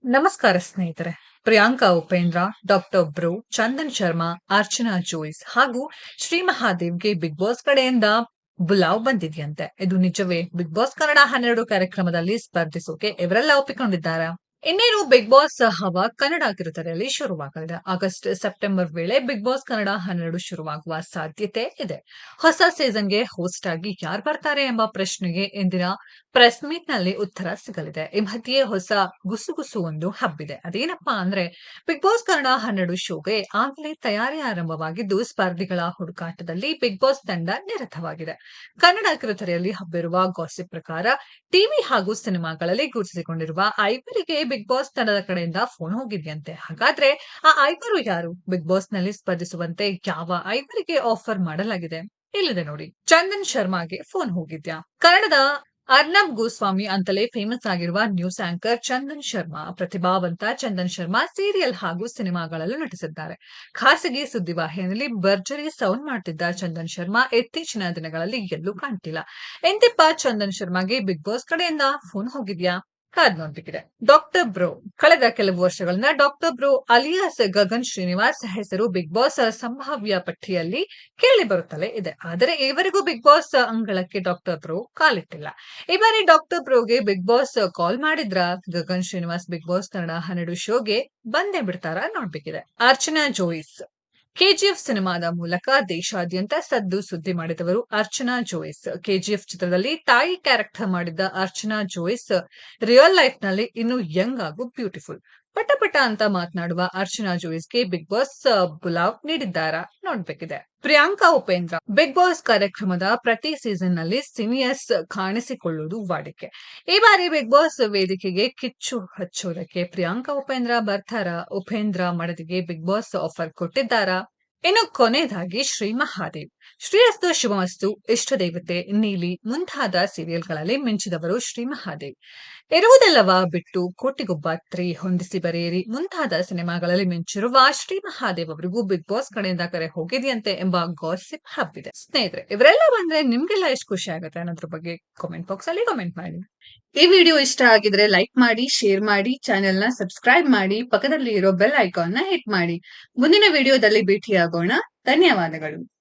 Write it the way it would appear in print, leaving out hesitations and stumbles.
ನಮಸ್ಕಾರ ಸ್ನೇಹಿತರೆ. Priyanka Upendra, doctor bro, Chandan Sharma, Archana Jois ಹಾಗೂ ಶ್ರೀ ಮಹಾದೇವ್‌ಗೆ ಬಿಗ್ ಬಾಸ್ ಕಡೆಯಿಂದ ಬುಲಾವ್ ಬಂದಿದೆಯಂತೆ. ಇದು ನಿಜವೇ? ಬಿಗ್ ಬಾಸ್ ಕನ್ನಡ 12 ಕಾರ್ಯಕ್ರಮದಲ್ಲಿ ಸ್ಪರ್ಧಿಸೋಕೆ ಇವರೆಲ್ಲ ಒಪ್ಪಿಕೊಂಡಿದ್ದಾರಾ? ಇನ್ನೇನು ಬಿಗ್ ಬಾಸ್ ಹವಾ ಕನ್ನಡ ಕಿರುತೆರೆಯಲ್ಲಿ ಶುರುವಾಗಲಿದೆ. ಆಗಸ್ಟ್, ಸೆಪ್ಟೆಂಬರ್ ವೇಳೆ ಬಿಗ್ ಬಾಸ್ ಕನ್ನಡ 12 ಶುರುವಾಗುವ ಸಾಧ್ಯತೆ ಇದೆ. ಹೊಸ ಸೀಸನ್‌ಗೆ ಹೋಸ್ಟ್ ಆಗಿ ಯಾರು ಬರ್ತಾರೆ ಎಂಬ ಪ್ರಶ್ನೆಗೆ ಇಂದಿನ ಪ್ರೆಸ್ ಮೀಟ್‌ನಲ್ಲಿ ಉತ್ತರ ಸಿಗಲಿದೆ. ಈ ಮಧ್ಯೆ ಹೊಸ ಗುಸುಗುಸು ಒಂದು ಹಬ್ಬಿದೆ. ಅದೇನಪ್ಪಾ ಅಂದ್ರೆ ಬಿಗ್ ಬಾಸ್ ಕನ್ನಡ 12 ಶೋಗೆ ಆಗಲೇ ತಯಾರಿ ಆರಂಭವಾಗಿದ್ದು, ಸ್ಪರ್ಧಿಗಳ ಹುಡುಕಾಟದಲ್ಲಿ ಬಿಗ್ ಬಾಸ್ ತಂಡ ನಿರತವಾಗಿದೆ. ಕನ್ನಡ ಕಿರುತೆರೆಯಲ್ಲಿ ಹಬ್ಬಿರುವ ಗಾಸಿಪ್ ಪ್ರಕಾರ ಟಿವಿ ಹಾಗೂ ಸಿನಿಮಾಗಳಲ್ಲಿ ಗುರುತಿಸಿಕೊಂಡಿರುವ ಐವರಿಗೆ ಬಿಗ್ ಬಾಸ್ ತಂಡದ ಕಡೆಯಿಂದ ಫೋನ್ ಹೋಗಿದೆಯಂತೆ. ಹಾಗಾದ್ರೆ ಆ ಐವರು ಯಾರು? ಬಿಗ್ ಬಾಸ್ ನಲ್ಲಿ ಸ್ಪರ್ಧಿಸುವಂತೆ ಯಾವ ಐವರಿಗೆ ಆಫರ್ ಮಾಡಲಾಗಿದೆ? ಇಲ್ಲಿದೆ ನೋಡಿ. ಚಂದನ್ ಶರ್ಮಾಗೆ ಫೋನ್ ಹೋಗಿದ್ಯಾ? ಕನ್ನಡದ ಅರ್ನಬ್ ಗೋಸ್ವಾಮಿ ಅಂತಲೇ ಫೇಮಸ್ ಆಗಿರುವ ನ್ಯೂಸ್ ಆಂಕರ್ ಚಂದನ್ ಶರ್ಮಾ, ಪ್ರತಿಭಾವಂತ ಚಂದನ್ ಶರ್ಮಾ ಸೀರಿಯಲ್ ಹಾಗೂ ಸಿನಿಮಾಗಳಲ್ಲೂ ನಟಿಸಿದ್ದಾರೆ. ಖಾಸಗಿ ಸುದ್ದಿವಾಹಿನಿಯಲ್ಲಿ ಭರ್ಜರಿ ಸೌಂಡ್ ಮಾಡ್ತಿದ್ದ ಚಂದನ್ ಶರ್ಮಾ ಇತ್ತೀಚಿನ ದಿನಗಳಲ್ಲಿ ಎಲ್ಲೂ ಕಾಣ್ತಿಲ್ಲ. ಎಂತಿಪ್ಪ ಚಂದನ್ ಶರ್ಮಾಗೆ ಬಿಗ್ ಬಾಸ್ ಕಡೆಯಿಂದ ಫೋನ್ ಹೋಗಿದ್ಯಾ? ಕಾದ್ ನೋಡ್ಬೇಕಿದೆ. Doctor bro. ಕಳೆದ ಕೆಲವು ವರ್ಷಗಳಿಂದ doctor bro alias Gagan Srinivas ಹೆಸರು ಬಿಗ್ ಬಾಸ್ ಸಂಭಾವ್ಯ ಪಟ್ಟಿಯಲ್ಲಿ ಕೇಳಿ ಬರುತ್ತಲೇ ಇದೆ. ಆದರೆ ಈವರೆಗೂ ಬಿಗ್ ಬಾಸ್ ಅಂಗಳಕ್ಕೆ ಡಾಕ್ಟರ್ ಬ್ರೋ ಕಾಲಿಟ್ಟಿಲ್ಲ. ಈ ಬಾರಿ ಡಾಕ್ಟರ್ ಬ್ರೋಗೆ ಬಿಗ್ ಬಾಸ್ ಕಾಲ್ ಮಾಡಿದ್ರ? ಗಗನ್ ಶ್ರೀನಿವಾಸ್ ಬಿಗ್ ಬಾಸ್ ಕನ್ನಡ 12 ಶೋಗೆ ಬಂದೇ ಬಿಡ್ತಾರ? ನೋಡ್ಬೇಕಿದೆ. ಅರ್ಚನಾ ಜೋಯಿಸ್. ಕೆಜಿಎಫ್ ಸಿನಿಮಾದ ಮೂಲಕ ದೇಶಾದ್ಯಂತ ಸದ್ದು ಸುದ್ದಿ ಮಾಡಿದವರು ಅರ್ಚನಾ ಜೋಯಿಸ್. ಕೆಜಿಎಫ್ ಚಿತ್ರದಲ್ಲಿ ತಾಯಿ ಕ್ಯಾರೆಕ್ಟರ್ ಮಾಡಿದ್ದ ಅರ್ಚನಾ ಜೋಯಿಸ್ ರಿಯಲ್ ಲೈಫ್ ನಲ್ಲಿ ಇನ್ನು ಯಂಗ್ ಹಾಗೂ ಬ್ಯೂಟಿಫುಲ್. ಪಟ ಪಟ ಅಂತ ಮಾತನಾಡುವ ಅರ್ಚನಾ ಜೋಯಿಸ್ಗೆ ಬಿಗ್ ಬಾಸ್ ಬುಲಾವ್ ನೀಡಿದ್ದಾರಾ? ನೋಡ್ಬೇಕಿದೆ. ಪ್ರಿಯಾಂಕಾ ಉಪೇಂದ್ರ. ಬಿಗ್ ಬಾಸ್ ಕಾರ್ಯಕ್ರಮದ ಪ್ರತಿ ಸೀಸನ್ ನಲ್ಲಿ ಸೀನಿಯರ್ಸ್ ಕಾಣಿಸಿಕೊಳ್ಳುವುದು ವಾಡಿಕೆ. ಈ ಬಾರಿ ಬಿಗ್ ಬಾಸ್ ವೇದಿಕೆಗೆ ಕಿಚ್ಚು ಹಚ್ಚೋದಕ್ಕೆ ಪ್ರಿಯಾಂಕಾ ಉಪೇಂದ್ರ ಬರ್ತಾರಾ? ಉಪೇಂದ್ರ ಮಡದಿಗೆ ಬಿಗ್ ಬಾಸ್ ಆಫರ್ ಕೊಟ್ಟಿದ್ದಾರಾ? ಇನ್ನು ಕೊನೆಯದಾಗಿ ಶ್ರೀ ಮಹಾದೇವ್. ಶ್ರೀಯಸ್ತು ಶುಭಮಸ್ತು, ಇಷ್ಟ ದೇವತೆ, ನೀಲಿ ಮುಂತಾದ ಸೀರಿಯಲ್ಗಳಲ್ಲಿ ಮಿಂಚಿದವರು ಶ್ರೀ ಮಹಾದೇವ್. ಇರುವುದೆಲ್ಲವ ಬಿಟ್ಟು ಕೋಟಿಗೊಬ್ಬ 3, ಹೊಂದಿಸಿ ಬರೆಯಿರಿ ಮುಂತಾದ ಸಿನಿಮಾಗಳಲ್ಲಿ ಮಿಂಚಿರುವ ಶ್ರೀ ಮಹಾದೇವ್ ಅವರಿಗೂ ಬಿಗ್ ಬಾಸ್ ಕಡೆಯಿಂದ ಕರೆ ಹೋಗಿದೆಯಂತೆ ಎಂಬ ಗಾಸಿಪ್ ಹಬ್ಬಿದೆ. ಸ್ನೇಹಿತರೆ, ಇವರೆಲ್ಲ ಬಂದ್ರೆ ನಿಮ್ಗೆಲ್ಲ ಎಷ್ಟು ಖುಷಿ ಆಗುತ್ತೆ ಅನ್ನೋದ್ರ ಬಗ್ಗೆ ಕಾಮೆಂಟ್ ಬಾಕ್ಸ್ ಅಲ್ಲಿ ಕಾಮೆಂಟ್ ಮಾಡಿ. ಈ ವಿಡಿಯೋ ಇಷ್ಟ ಆಗಿದ್ರೆ ಲೈಕ್ ಮಾಡಿ, ಶೇರ್ ಮಾಡಿ, ಚಾನೆಲ್ ನ ಸಬ್ಸ್ಕ್ರೈಬ್ ಮಾಡಿ, ಪಕ್ಕದಲ್ಲಿ ಇರೋ ಬೆಲ್ ಐಕಾನ್ ನ ಹಿಟ್ ಮಾಡಿ. ಮುಂದಿನ ವಿಡಿಯೋದಲ್ಲಿ ಭೇಟಿಯಾಗೋಣ. ಧನ್ಯವಾದಗಳು.